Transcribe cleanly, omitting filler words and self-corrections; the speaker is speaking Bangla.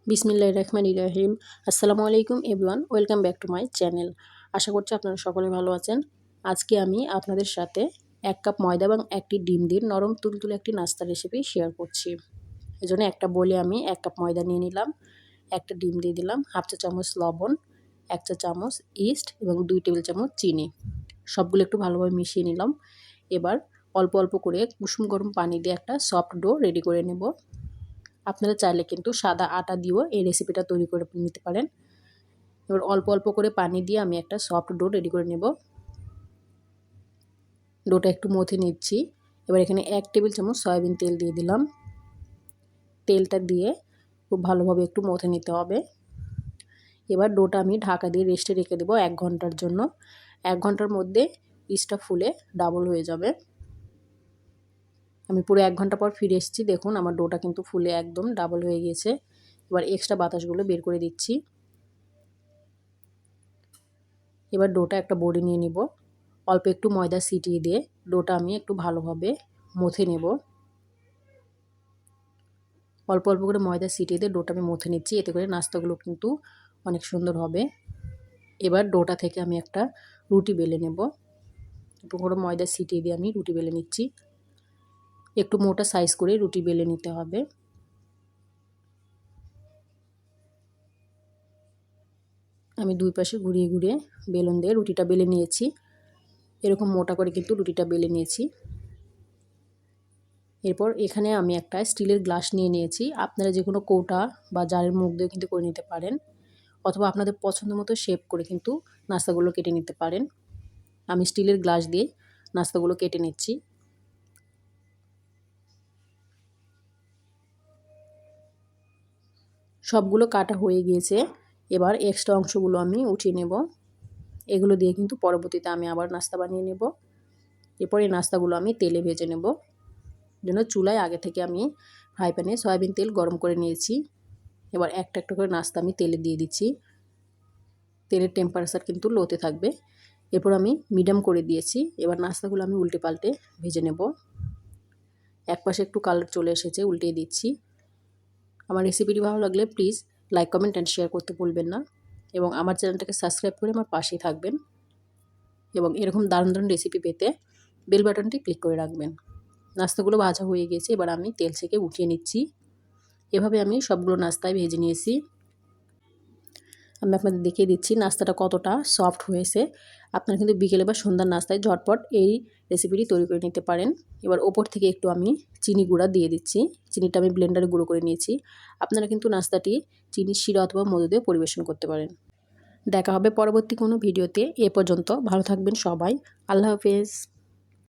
বিসমিল্লাহির রহমানির রহিম। আসসালামু আলাইকুম everyone, welcome back to my channel. আশা করছি আপনারা সকলে ভালো আছেন। আজকে আমি আপনাদের সাথে 1 কাপ ময়দা এবং 1টি ডিম দিয়ে নরম তুলতুলে একটি নাস্তা রেসিপি শেয়ার করছি। এজন্য একটা বোলে আমি 1 কাপ ময়দা নিয়ে নিলাম, একটা ডিম দিয়ে দিলাম, হাফ চা চামচ লবণ, 1 চা চামচ ইস্ট এবং 2 টেবিল চামচ চিনি। সবগুলো একটু ভালোভাবে মিশিয়ে নিলাম। এবার অল্প অল্প করে কুসুম গরম পানি দিয়ে একটা সফট ডো রেডি করে নেব। আপনারা চাইলে কিন্তু সাদা আটা দিয়েও এই রেসিপিটা তৈরি করে নিতে পারেন। এবার অল্প অল্প করে পানি দিয়ে আমি একটা সফট ডো রেডি করে নেব। ডোটা একটু মথে নিচ্ছি। এবার এখানে 1 টেবিল চামচ সয়াবিন তেল দিয়ে দিলাম। তেলটা দিয়ে খুব ভালোভাবে একটু মথে নিতে হবে। এবার ডোটা আমি ঢাকা দিয়ে রেস্টে রেখে দেবো 1 ঘন্টার জন্য। 1 ঘন্টার মধ্যে ইস্টটা ফুলে ডাবল হয়ে যাবে। আমি পুরো 1 ঘন্টা পর ফিরে এসেছি। দেখুন আমার ডোটা কিন্তু ফুলে একদম ডাবল হয়ে গিয়েছে। এবার এক্সট্রা বাতাসগুলো বের করে দিচ্ছি। এবার ডোটা একটা বোর্ডে নিয়ে নিব। অল্প একটু ময়দা ছিটিয়ে দিয়ে ডোটা আমি একটু ভালোভাবে মথে নেব। অল্প অল্প করে ময়দা ছিটিয়ে দিয়ে ডোটা আমি মথে নিচ্ছি, এতে করে নাস্তাগুলো কিন্তু অনেক সুন্দর হবে। এবার ডোটা থেকে আমি একটা রুটি বেলে নেব। একটু করে ময়দা ছিটিয়ে দিয়ে আমি রুটি বেলে নিচ্ছি। একটু মোটা সাইজ করে রুটি বেলে নিতে হবে। আমি দুই পাশে ঘুরিয়ে ঘুরিয়ে বেলুন দিয়ে রুটিটা বেলে নিয়েছি। এরকম মোটা করে কিন্তু রুটিটা বেলে নিয়েছি। এরপর এখানে আমি একটা স্টিলের গ্লাস নিয়ে নিয়েছি। আপনারা যে কোনো কৌটা বা জারের মুখ দিয়ে কিন্তু করে নিতে পারেন, অথবা আপনাদের পছন্দ মতো শেপ করে কিন্তু নাস্তাগুলো কেটে নিতে পারেন। আমি স্টিলের গ্লাস দিয়ে নাস্তাগুলো কেটে নিচ্ছি। সবগুলো কাটা হয়ে গিয়েছে। এবার এক্সট্রা অংশগুলো আমি উঠিয়ে নেব। এগুলো দিয়ে কিন্তু পরবর্তীতে আমি আবার নাস্তা বানিয়ে নেব। এরপর এই নাস্তাগুলো আমি তেলে ভেজে নেব। জন্য চুলায় আগে থেকে আমি ফ্রাই প্যানে সয়াবিন তেল গরম করে নিয়েছি। এবার একটা একটা করে নাস্তা আমি তেলে দিয়ে দিচ্ছি। তেলের টেম্পারেচার কিন্তু লোতে থাকবে। এরপর আমি মিডিয়াম করে দিয়েছি। এবার নাস্তাগুলো আমি উল্টে পাল্টে ভেজে নেব। এক পাশে একটু কালার চলে এসেছে, উল্টিয়ে দিচ্ছি। আমার রেসিপিটি ভালো লাগলে please like, comment and share করতে ভুলবেন না, এবং আমার চ্যানেলটাকে সাবস্ক্রাইব করে আমার পাশেই থাকবেন, এবং এরকম দারুণ দারুণ রেসিপি পেতে বেল বাটনটি ক্লিক করে রাখবেন। নাস্তাগুলো ভাজা হয়ে গেছে। এবার আমি তেল থেকে উঠিয়ে নিচ্ছি। এভাবে আমি সবগুলো নাস্তায় ভেজে নিয়েছি। আমি আপনাদের দেখিয়ে দিচ্ছি নাস্তাটা কতটা সফট হয়েছে। আপনারা কিন্তু বিকেলে বা সন্ধ্যার নাস্তায় ঝটপট এই রেসিপিটি তৈরি করে নিতে পারেন। এবার ওপর থেকে একটু আমি চিনি গুঁড়া দিয়ে দিচ্ছি। চিনিটা আমি ব্লেন্ডারে গুঁড়ো করে নিয়েছি। আপনারা কিন্তু নাস্তাটি চিনির শিরা অথবা মধু দিয়ে পরিবেশন করতে পারেন। দেখা হবে পরবর্তী কোনো ভিডিওতে। এ পর্যন্ত ভালো থাকবেন সবাই। আল্লাহ হাফেজ।